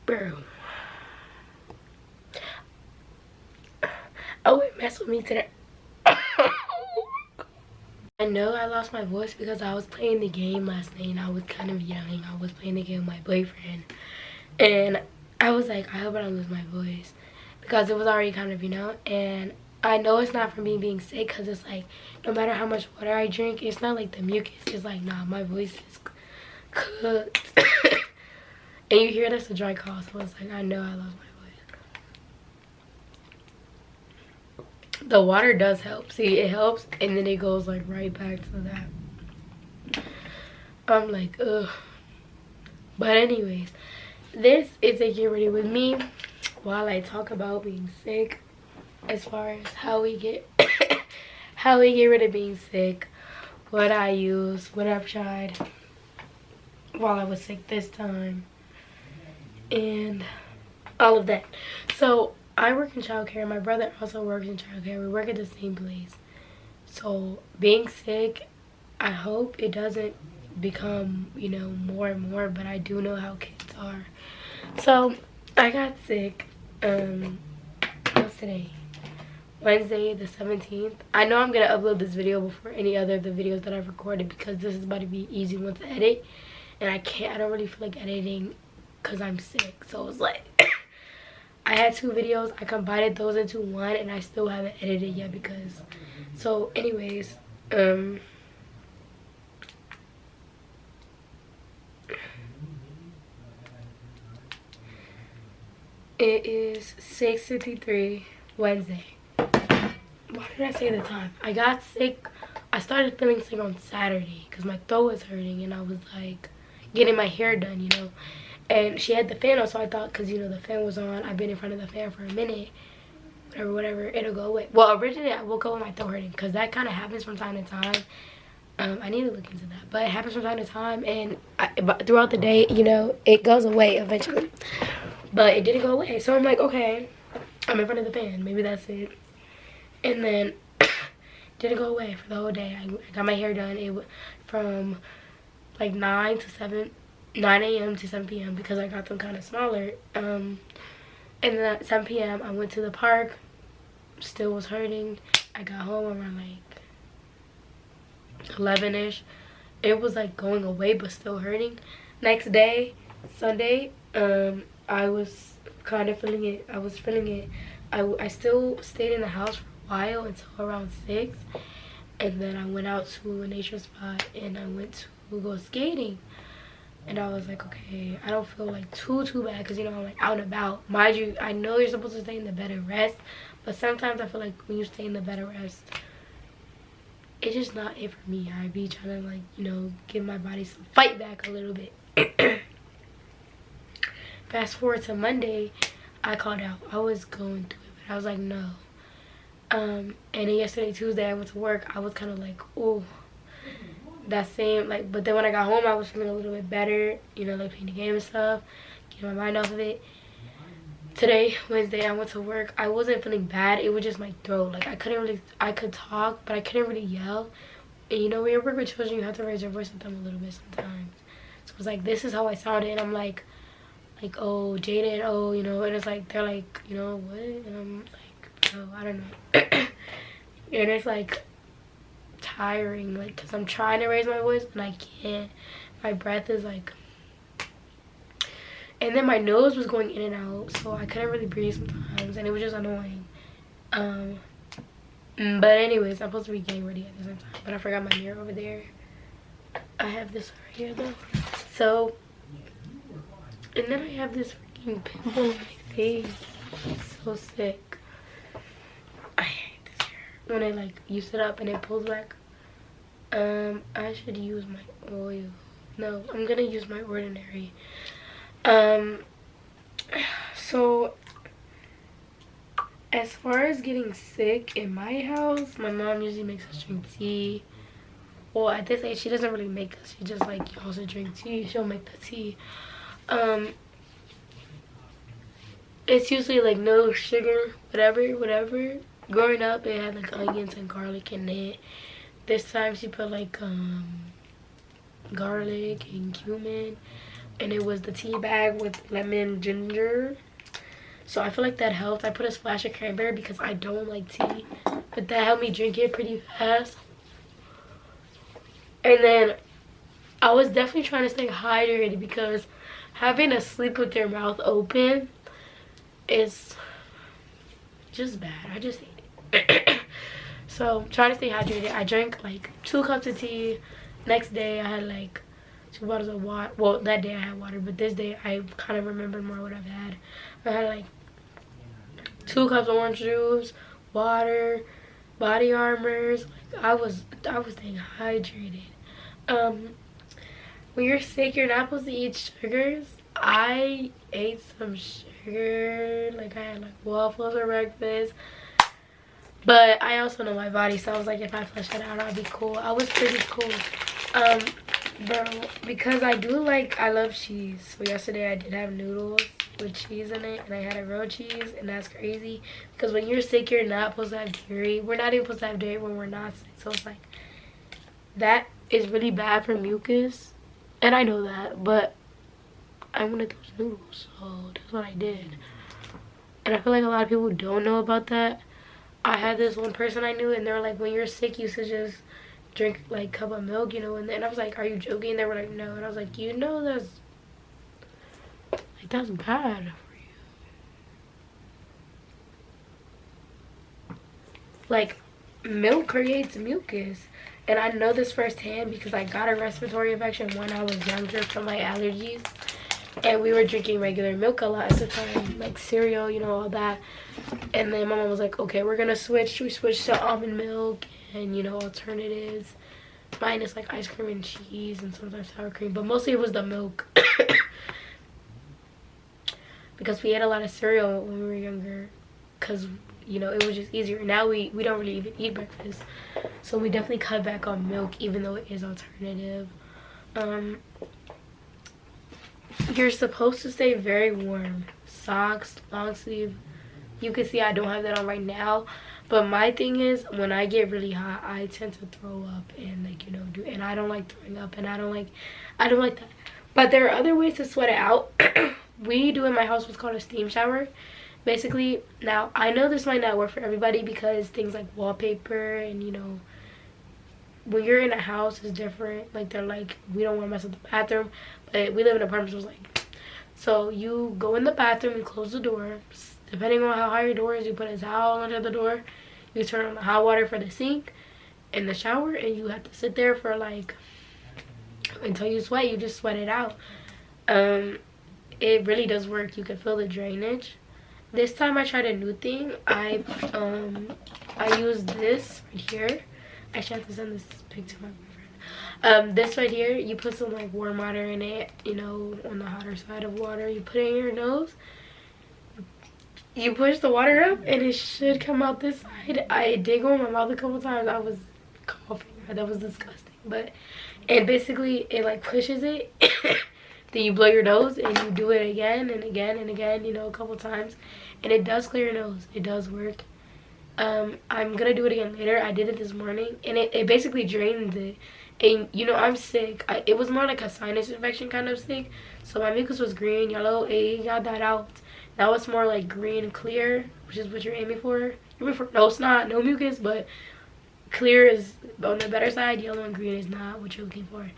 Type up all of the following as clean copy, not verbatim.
Bro. Oh, it messed with me today. I know I lost my voice because I was playing the game last night and I was kind of yelling. I was playing the game with my boyfriend. And I was like, I hope I don't lose my voice. Because it was already kind of, and I know it's not from me being sick because it's like, no matter how much water I drink, it's not like the mucus. It's like, nah, my voice is cooked. And you hear that's a dry cough, so it's like, I know I lost my voice. The water does help. See, it helps, and then it goes like right back to that. I'm like, ugh. But anyways, this is a Get Ready With Me while I talk about being sick, as far as how we get how we get rid of being sick, what I use, what I've tried while I was sick this time, and all of that. So I work in childcare. My brother also works in childcare. We work at the same place. So being sick, I hope it doesn't become, more and more, but I do know how kids are. So I got sick, what's today? Wednesday the 17th. I know I'm gonna upload this video before any other of the videos that I've recorded because this is about to be an easy one to edit, and I don't really feel like editing because I'm sick. So it's like I had 2 videos, I combined those into one, and I still haven't edited yet because, so anyways, it is 6:53 Wednesday. Why did I say the time? I got sick. I started feeling sick on Saturday because my throat was hurting and I was like getting my hair done, And she had the fan on, so I thought, because, the fan was on, I've been in front of the fan for a minute, whatever, it'll go away. Well, originally, I woke up with my throat hurting, because that kind of happens from time to time. I need to look into that, but it happens from time to time, and throughout the day, it goes away eventually. But it didn't go away, so I'm like, okay, I'm in front of the fan, maybe that's it. And then, didn't go away for the whole day. I got my hair done. It from, like, 9 a.m. to 7 p.m. because I got them kind of smaller. And then at 7 p.m. I went to the park. Still was hurting. I got home around like 11ish. It was like going away but still hurting. Next day, Sunday, I was kind of feeling it. I was feeling it. I still stayed in the house for a while until around 6. And then I went out to a nature spot and I went to go skating. And I was like, okay, I don't feel like too bad because, I'm like out and about. Mind you, I know you're supposed to stay in the bed and rest, but sometimes I feel like when you stay in the bed and rest, it's just not it for me. I be trying to, like, give my body some fight back a little bit. Fast forward to Monday, I called out. I was going through it, but I was like, no. And then yesterday, Tuesday, I went to work. I was kind of like, oh. That same, like, but then when I got home, I was feeling a little bit better, like playing the game and stuff, getting my mind off of it. Today, Wednesday, I went to work. I wasn't feeling bad. It was just my throat. Like, I could talk, but I couldn't really yell. And when you work with children, you have to raise your voice with them a little bit sometimes. So it was like, this is how I sounded. And I'm like, oh, Jaden, oh, and it's like, they're like, what? And I'm like, oh, I don't know. And it's like tiring, like, because I'm trying to raise my voice and I can't. My breath is like, and then my nose was going in and out, so I couldn't really breathe sometimes, and it was just annoying. But anyways, I'm supposed to be getting ready at the same time, but I forgot my mirror over there. I have this right here though. So, and then I have this freaking pimple on my face. It's so sick. I hate this hair. When I like you sit up and it pulls back. I should use my oil. No, I'm gonna use my ordinary. So as far as getting sick in my house, my mom usually makes us drink tea. Well, at this age, she doesn't really make us. She just like also drink tea. She'll make the tea. It's usually like no sugar, whatever. Growing up, it had like onions and garlic in it. This time she put like garlic and cumin, and it was the tea bag with lemon ginger. So I feel like that helped. I put a splash of cranberry because I don't like tea, but that helped me drink it pretty fast. And then I was definitely trying to stay hydrated because having to sleep with your mouth open is just bad. I just hate it. So trying to stay hydrated. I drank like 2 cups of tea. Next day I had like 2 bottles of water. Well, that day I had water, but this day I kind of remembered more what I've had. I had like 2 cups of orange juice, water, body armors. Like I was staying hydrated. When you're sick, you're not supposed to eat sugars. I ate some sugar. Like I had like waffles for breakfast. But I also know my body, so I was like, if I flush it out, I'll be cool. I was pretty cool. Bro, because I love cheese. So yesterday I did have noodles with cheese in it, and I had a grilled cheese, and that's crazy. Because when you're sick, you're not supposed to have dairy. We're not even supposed to have dairy when we're not sick. So it's like, that is really bad for mucus. And I know that, but I wanted those noodles, so that's what I did. And I feel like a lot of people don't know about that. I had this one person I knew, and they were like, when you're sick, you should just drink like a cup of milk, you know. And then I was like, are you joking? And they were like, no. And I was like, you know, that's bad for you. Like, milk creates mucus. And I know this firsthand because I got a respiratory infection when I was younger from my allergies. And we were drinking regular milk a lot at the time, like cereal, you know, all that. And then my mom was like, okay, we're gonna switch. We switched to almond milk and, you know, alternatives. Minus like ice cream and cheese and sometimes sour cream. But mostly it was the milk. Because we ate a lot of cereal when we were younger. Because, you know, it was just easier. Now we don't really even eat breakfast. So we definitely cut back on milk, even though it is alternative. You're supposed to stay very warm. Socks, long sleeve. You can see I don't have that on right now. But my thing is, when I get really hot, I tend to throw up and, like, you know, and I don't like throwing up, and I don't like that. But there are other ways to sweat it out. We do in my house what's called a steam shower. Basically, now I know this might not work for everybody because things like wallpaper and, you know, when you're in a house is different. Like, they're like, we don't want to mess up the bathroom, but we live in apartments, so it's like, so you go in the bathroom, you close the door. Depending on how high your door is, you put a towel under the door. You turn on the hot water for the sink in the shower, and you have to sit there for like until you sweat. You just sweat it out. It really does work. You can feel the drainage. This time I tried a new thing. I used this right here. Actually, I have to send this pic to my boyfriend. This right here, you put some like warm water in it, you know, on the hotter side of water. You put it in your nose. You push the water up, and it should come out this side. I did go in my mouth a couple times. I was coughing. That was disgusting. But, and basically, it like pushes it. Then you blow your nose, and you do it again and again and again, you know, a couple times. And it does clear your nose. It does work. I'm gonna do it again later. I did it this morning, and it basically drains it. And, you know, I'm sick. It was more like a sinus infection kind of sick. So my mucus was green, yellow. It got that out. Now it's more like green and clear, which is what you're aiming for. No, it's not. No mucus, but clear is on the better side. Yellow and green is not what you're looking for.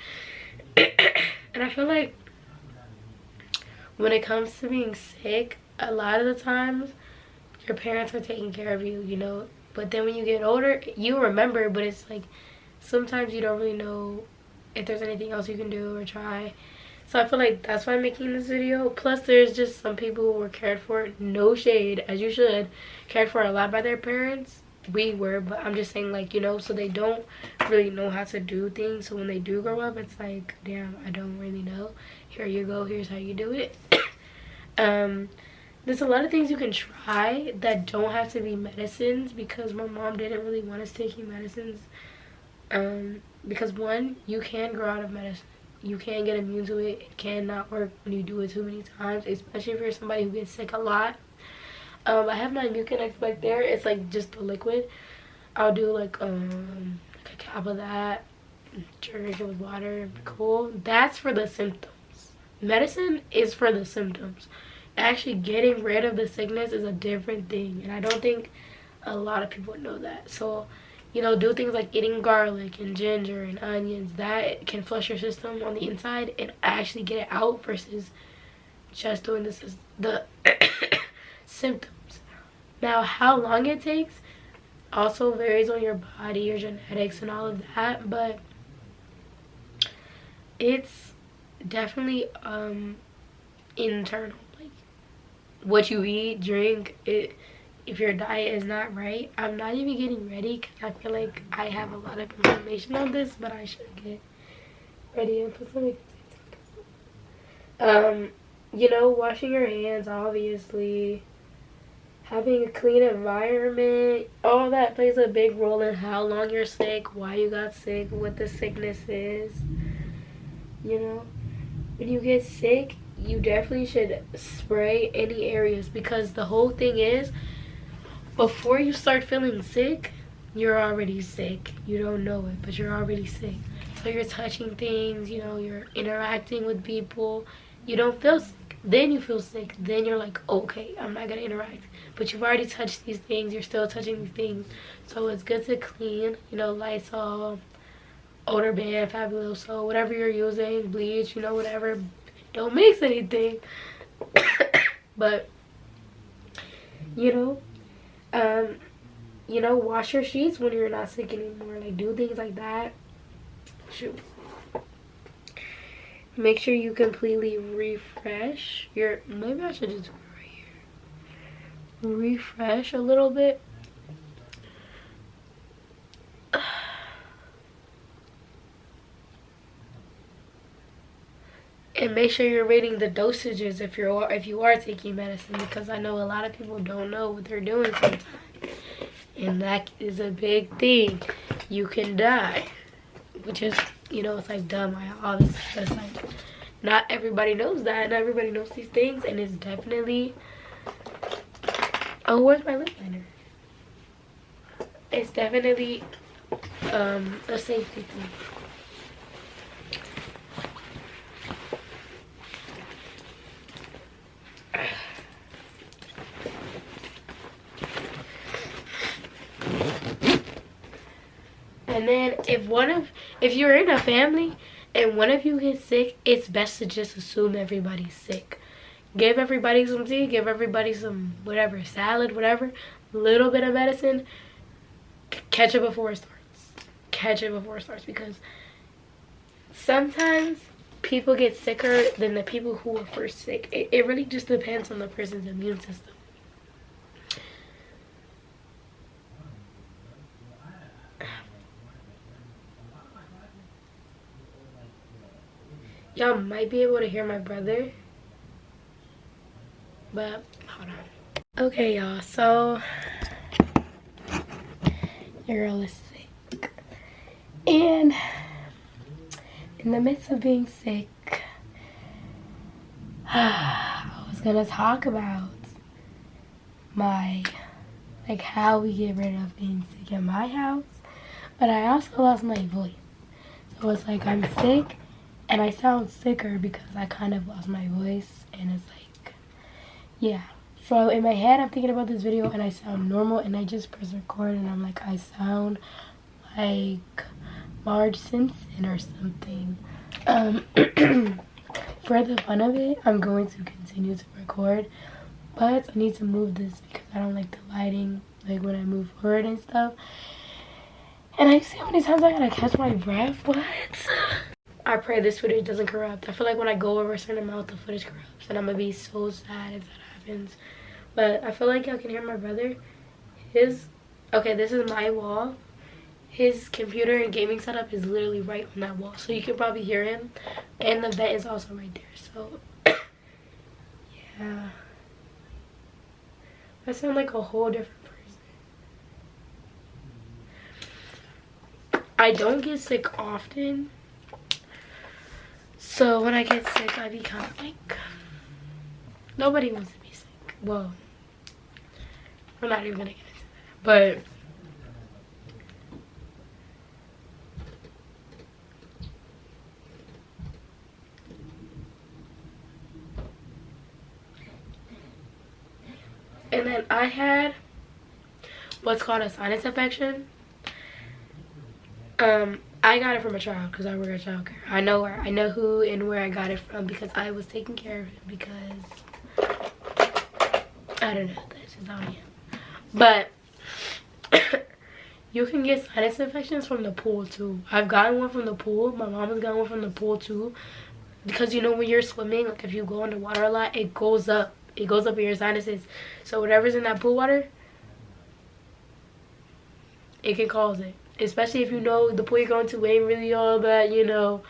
And I feel like when it comes to being sick, a lot of the times your parents are taking care of you, you know. But then when you get older, you remember, but it's like sometimes you don't really know if there's anything else you can do or try. So I feel like that's why I'm making this video. Plus, there's just some people who were cared for, no shade, as you should, cared for a lot by their parents. We were, but I'm just saying, like, you know, so they don't really know how to do things. So when they do grow up, it's like, damn, I don't really know. Here you go, here's how you do it. There's a lot of things you can try that don't have to be medicines, because my mom didn't really want us taking medicines. Because one, you can grow out of medicine. You can get immune to it. It cannot work when you do it too many times, especially if you're somebody who gets sick a lot. I have my Mucinex back there. It's like just the liquid. I'll do like a cap of that, drink it with water. Cool. That's for the symptoms. medicine is for the symptoms. Actually getting rid of the sickness is a different thing, and I don't think a lot of people know that. So, you know, do things like eating garlic and ginger and onions. That can flush your system on the inside and actually get it out, versus just doing the symptoms. Now, how long it takes also varies on your body, your genetics, and all of that, but it's definitely internal. Like, what you eat, drink, if your diet is not right. I'm not even getting ready because I feel like I have a lot of information on this, but I should get ready and put something. You know, washing your hands, obviously, having a clean environment, all that plays a big role in how long you're sick, why you got sick, what the sickness is. You know, when you get sick, you definitely should spray any areas, because the whole thing is, before you start feeling sick, you're already sick. You don't know it, but you're already sick. So you're touching things, you know, you're interacting with people. You don't feel sick. Then you feel sick. Then you're like, okay, I'm not going to interact. But you've already touched these things. You're still touching these things. So it's good to clean, you know, Lysol, odor band, Fabuloso, whatever you're using, bleach, you know, whatever. Don't mix anything. But, you know, wash your sheets when you're not sick anymore. Like, do things like that. Shoot. Make sure you completely refresh your, maybe I should just do it right here. Refresh a little bit. And make sure you're reading the dosages if you are taking medicine, because I know a lot of people don't know what they're doing sometimes. And that is a big thing. You can die. Which is, you know, it's like dumb. All this, but it's like, not everybody knows that. Not everybody knows these things, and it's definitely. Oh, where's my lip liner? It's definitely a safety thing. And then if you're in a family and one of you gets sick, it's best to just assume everybody's sick. Give everybody some tea, give everybody some whatever, salad, whatever, little bit of medicine. Catch it before it starts. Catch it before it starts, because sometimes people get sicker than the people who were first sick. It really just depends on the person's immune system. Y'all might be able to hear my brother, but hold on. Okay, y'all, so your girl is sick, and in the midst of being sick, I was gonna talk about how we get rid of being sick in my house, but I also lost my voice. So it's like I'm sick and I sound sicker because I kind of lost my voice, and it's like, yeah. So in my head, I'm thinking about this video and I sound normal, and I just press record and I'm like, I sound like Marge Simpson or something. For the fun of it, I'm going to continue to record, but I need to move this because I don't like the lighting, like when I move forward and stuff. And I see how many times I gotta catch my breath. What? I pray this footage doesn't corrupt. I feel like when I go over a certain amount, the footage corrupts, and I'm gonna be so sad if that happens. But I feel like y'all can hear my brother. Okay, this is my wall. His computer and gaming setup is literally right on that wall, so you can probably hear him. And the vent is also right there, so yeah. I sound like a whole different person. I don't get sick often, so when I get sick, I become like, nobody wants to be sick. Well, we're not even gonna get into that, but And then I had what's called a sinus infection. I got it from a child because I work at childcare. I know who and where I got it from because I was taking care of him because I don't know, that's just how I am. But you can get sinus infections from the pool too. I've gotten one from the pool. My mom has gotten one from the pool too. Because you know when you're swimming, like if you go in the water a lot, it goes up. It goes up in your sinuses. So whatever's in that pool water, it can cause it. Especially if you know the pool you're going to ain't really all that, you know,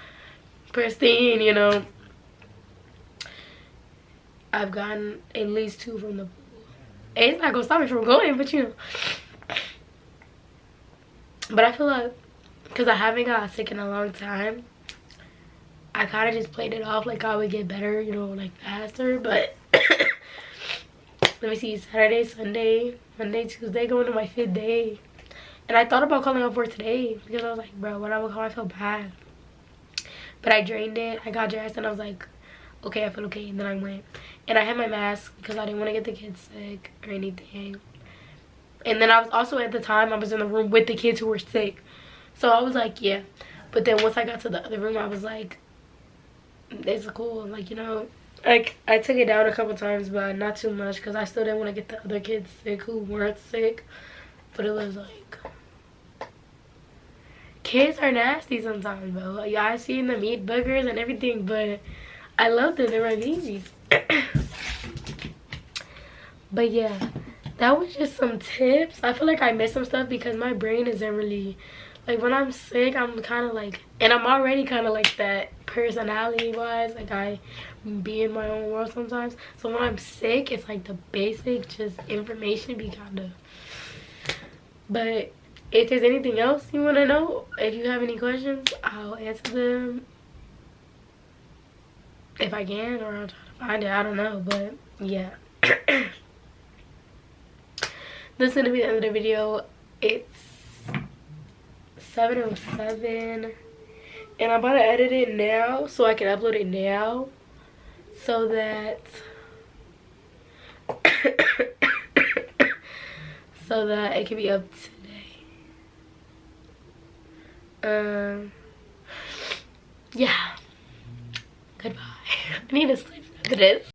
pristine, you know. I've gotten at least 2 from the pool. It's not gonna stop me from going, but you know. But I feel like, because I haven't got sick in a long time, I kind of just played it off like I would get better, you know, like faster. But let me see, Saturday, Sunday, Monday, Tuesday, going to my 5th day. And I thought about calling up for today because I was like, bro, when I would call, I feel bad. But I drained it, I got dressed, and I was like, okay, I feel okay. And then I went. And I had my mask because I didn't want to get the kids sick or anything. And then I was also, at the time, I was in the room with the kids who were sick. So I was like, yeah. But then once I got to the other room, I was like, it's cool. Like, you know, like, I took it down a couple times, but not too much because I still didn't want to get the other kids sick who weren't sick. But it was like, kids are nasty sometimes, bro. Like, I've seen them eat boogers and everything, but I love them. They're my babies. But yeah, that was just some tips. I feel like I missed some stuff because my brain isn't really, like, when I'm sick, I'm kind of like, and I'm already kind of like that personality wise, like I be in my own world sometimes. So when I'm sick, it's like the basic just information be kind of. But if there's anything else you want to know, if you have any questions, I'll answer them if I can, or I'll try to find it. I don't know, but yeah. This is going to be the end of the video. It's 7:07, and I'm about to edit it now so I can upload it now so that so that it can be up today. Yeah, goodbye. I need to sleep after this.